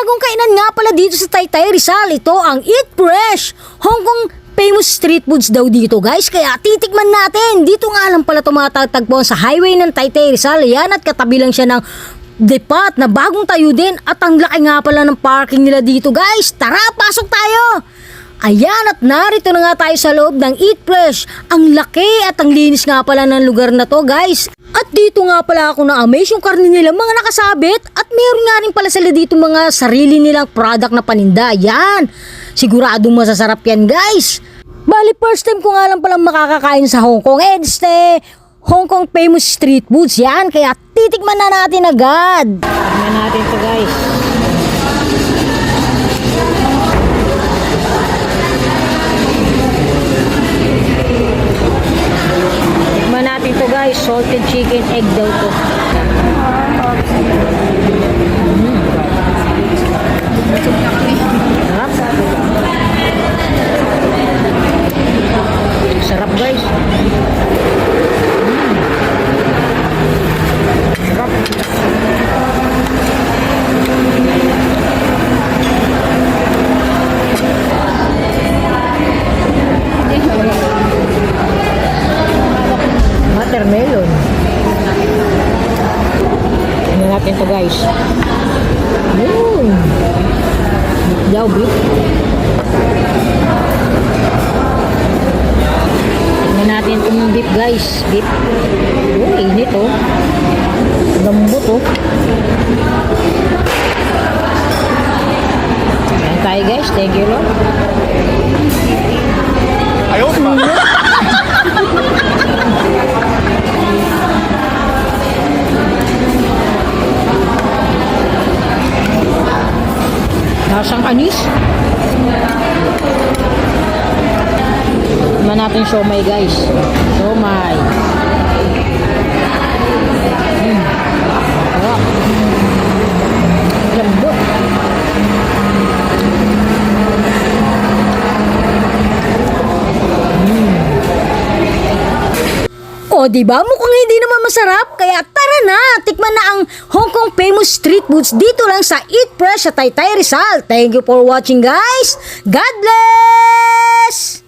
bagong kainan nga pala dito sa Taytay Rizal. Ito ang Eat Fresh, Hong Kong famous street foods daw dito guys. Kaya titikman natin. Dito nga lang pala tumatatagpuan sa highway ng Taytay Rizal. Yan, at katabi lang siya ng depat na bagong tayo din. At ang laki nga pala ng parking nila dito guys. Tara, pasok tayo! Ayan, at narito na nga tayo sa loob ng Eat Fresh. Ang laki at ang linis nga pala ng lugar na to guys. At dito nga pala ako na-amaze yung karne nila mga nakasabit. At meron nga rin pala sila dito mga sarili nilang product na paninda. Yan, siguradong masasarap yan guys. Bali, first time ko nga lang palang makakakain sa Hong Kong. Hong Kong famous street foods yan. Kaya titikman na natin agad. Tikman natin to guys. Tikman natin to guys. Salted chicken egg daw to. Sarap guys. Sarap. Watermelon. Tingnan natin to guys. Daw beef. Tingnan natin itong beef guys. Beef. Init oh. Lambot oh. Ayan tayo guys. Thank you Lord. Ayaw pa. Lasang anis. Tignan natin siomay guys. Siomay. Sarap. Lambot. O, diba? Mukhang hindi naman masarap. Kaya tara na, tikman na ang Hong Kong famous street foods dito lang sa Eat Fresh sa Taytay Rizal. Thank you for watching guys. God bless!